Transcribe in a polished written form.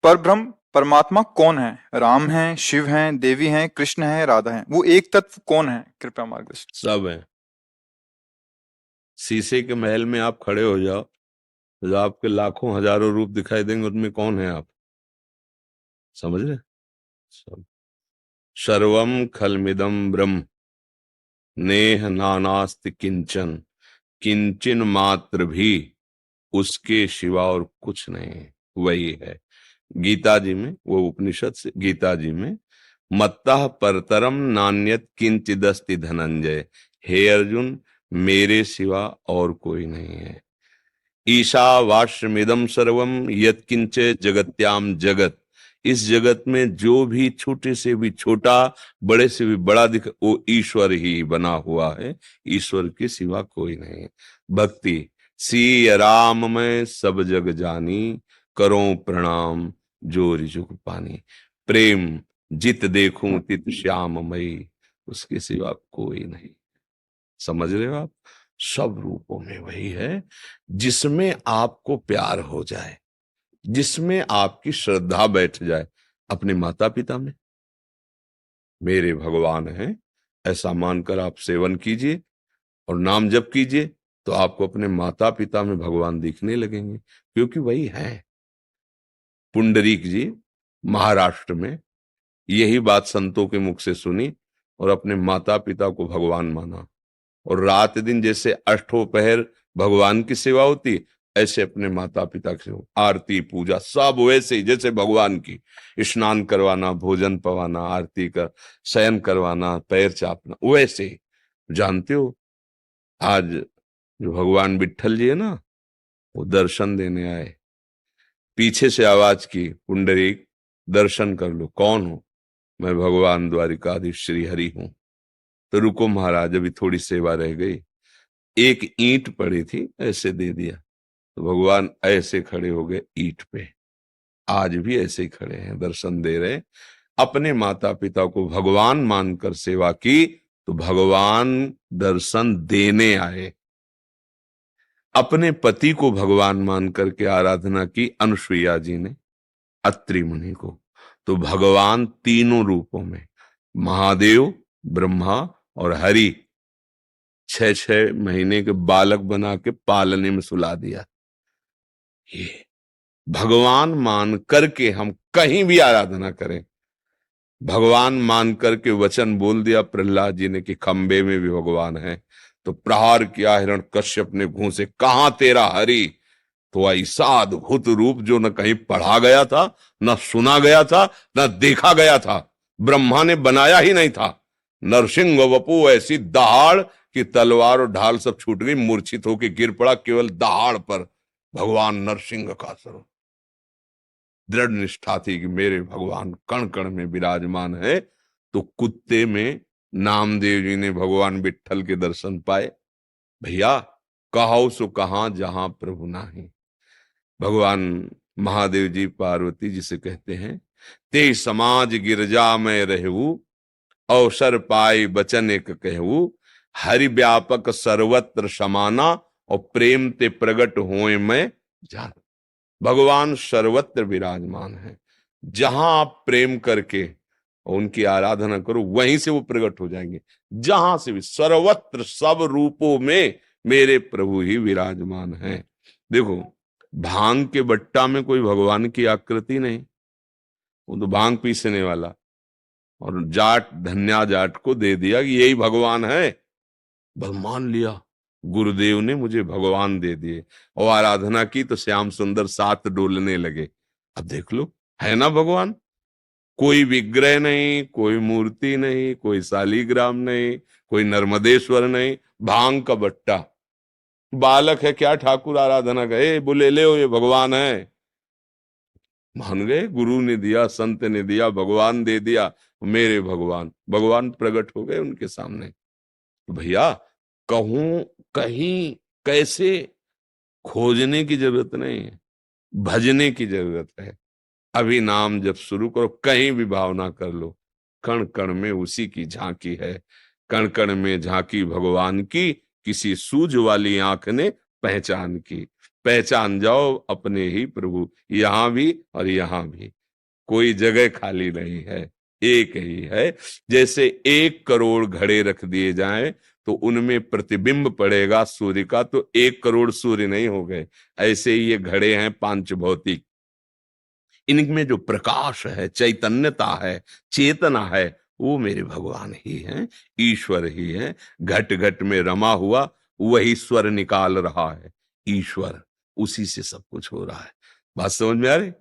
परब्रह्म परमात्मा कौन है? राम है, शिव हैं, देवी हैं, कृष्ण है, राधा है? वो एक तत्व कौन है? कृपया मार्गदर्शन। सब है। शीशे के महल में आप खड़े हो जाओ, जो आपके लाखों हजारों रूप दिखाई देंगे, उनमें कौन है आप? समझ रहे? सब। सर्वम खलमिदम ब्रह्म, नेह नानास्ति किंचन, किंचन मात्र भी उसके सिवा और कुछ नहीं है। वही है। गीता जी में, वो उपनिषद से गीता जी में, मत्तः परतरम नान्यत किंचिदस्ति धनंजय, हे अर्जुन, मेरे सिवा और कोई नहीं है। ईशावास्यमिदं सर्वम यत्किंच जगत्याम जगत, इस जगत में जो भी छोटे से भी छोटा, बड़े से भी बड़ा दिख, वो ईश्वर ही बना हुआ है। ईश्वर के सिवा कोई नहीं है। भक्ति, सी राम में सब जग जानी, करो प्रणाम जो रिजुग पानी। प्रेम, जित देखूं तित श्याम मई, उसके सिवा कोई नहीं। समझ रहे हो आप? सब रूपों में वही है। जिसमें आपको प्यार हो जाए, जिसमें आपकी श्रद्धा बैठ जाए, अपने माता पिता में मेरे भगवान हैं ऐसा मानकर आप सेवन कीजिए और नाम जप कीजिए, तो आपको अपने माता पिता में भगवान दिखने लगेंगे, क्योंकि वही है। पुंडरीक जी महाराष्ट्र में यही बात संतों के मुख से सुनी और अपने माता पिता को भगवान माना, और रात दिन जैसे अष्टों पहर भगवान की सेवा होती, ऐसे अपने माता पिता की सेवा, आरती पूजा सब वैसे ही जैसे भगवान की। स्नान करवाना, भोजन पवाना, आरती कर, शयन करवाना, पैर चापना, वैसे ही। जानते हो, आज जो भगवान विट्ठल जी है ना, वो दर्शन देने आए। पीछे से आवाज की, पुंडरीक दर्शन कर लो। कौन हो? मैं भगवान द्वारिकाधीश श्री हरि हूं। तो रुको महाराज, अभी थोड़ी सेवा रह गई। एक ईंट पड़ी थी, ऐसे दे दिया, तो भगवान ऐसे खड़े हो गए ईंट पे। आज भी ऐसे ही खड़े हैं, दर्शन दे रहे। अपने माता पिता को भगवान मानकर सेवा की, तो भगवान दर्शन देने आए। अपने पति को भगवान मान करके आराधना की अनुसुईया जी ने, अत्रि मुनि को, तो भगवान तीनों रूपों में, महादेव, ब्रह्मा और हरि, 6 6 महीने के बालक बना के पालने में सुला दिया। ये भगवान मान करके हम कहीं भी आराधना करें। भगवान मान करके वचन बोल दिया प्रहलाद जी ने कि खंबे में भी भगवान है, तो प्रहार किया हिरण्यकश्यप ने घूंसे, कहां तेरा हरि? तो ऐसा अद्भुत रूप जो न कहीं पढ़ा गया था, न सुना गया था, न देखा गया था, ब्रह्मा ने बनाया ही नहीं था। नरसिंह वपु ऐसी दहाड़ कि तलवार और ढाल सब छूट गई, मूर्छित होकर गिर पड़ा केवल दहाड़ पर। भगवान नरसिंह का स्वरूप, दृढ़ निष्ठा थी कि मेरे भगवान कण कण में विराजमान है। तो कुत्ते में नामदेव जी ने भगवान विट्ठल के दर्शन पाए। भैया, कहो सो कहां जहां प्रभु नाही। भगवान महादेव जी पार्वती जी से कहते हैं, ते समाज गिरजा में रहू, अवसर पाए बचन एक कहू, हरि व्यापक सर्वत्र समाना, और प्रेम ते प्रगट होए मैं जान। भगवान सर्वत्र विराजमान है। जहां आप प्रेम करके उनकी आराधना करो, वहीं से वो प्रकट हो जाएंगे। जहां से भी, सर्वत्र सब रूपों में मेरे प्रभु ही विराजमान हैं। देखो, भांग के बट्टा में कोई भगवान की आकृति नहीं, वो तो भांग पीसने वाला, और जाट धन्या जाट को दे दिया कि यही भगवान है। बस मान लिया, गुरुदेव ने मुझे भगवान दे दिए, और आराधना की तो श्याम सुंदर साथ डोलने लगे। अब देख लो, है ना भगवान। कोई विग्रह नहीं, कोई मूर्ति नहीं, कोई शालीग्राम नहीं, कोई नर्मदेश्वर नहीं, भांग का बट्टा। बालक है क्या, ठाकुर आराधना गए, बोले ले हो ये भगवान है। मान गए, गुरु ने दिया, संत ने दिया, भगवान दे दिया, मेरे भगवान। भगवान प्रकट हो गए उनके सामने। तो भैया, कहूं कहीं कैसे, खोजने की जरूरत नहीं है, भजने की जरूरत है। अभी नाम जब शुरू करो, कहीं भी भावना कर लो, कण कण में उसी की झांकी है। कण कण में झांकी भगवान की, किसी सूझ वाली आंख ने पहचान की। पहचान जाओ अपने ही प्रभु, यहां भी और यहां भी कोई जगह खाली नहीं है, एक ही है। जैसे 1 करोड़ घड़े रख दिए जाएं तो उनमें प्रतिबिंब पड़ेगा सूर्य का, तो 1 करोड़ सूर्य नहीं हो गए। ऐसे ही ये घड़े हैं पांच भौतिक, इनमें जो प्रकाश है, चैतन्यता है, चेतना है, वो मेरे भगवान ही हैं, ईश्वर ही है। घट घट में रमा हुआ वही स्वर निकाल रहा है ईश्वर, उसी से सब कुछ हो रहा है। बात समझ में आ रही?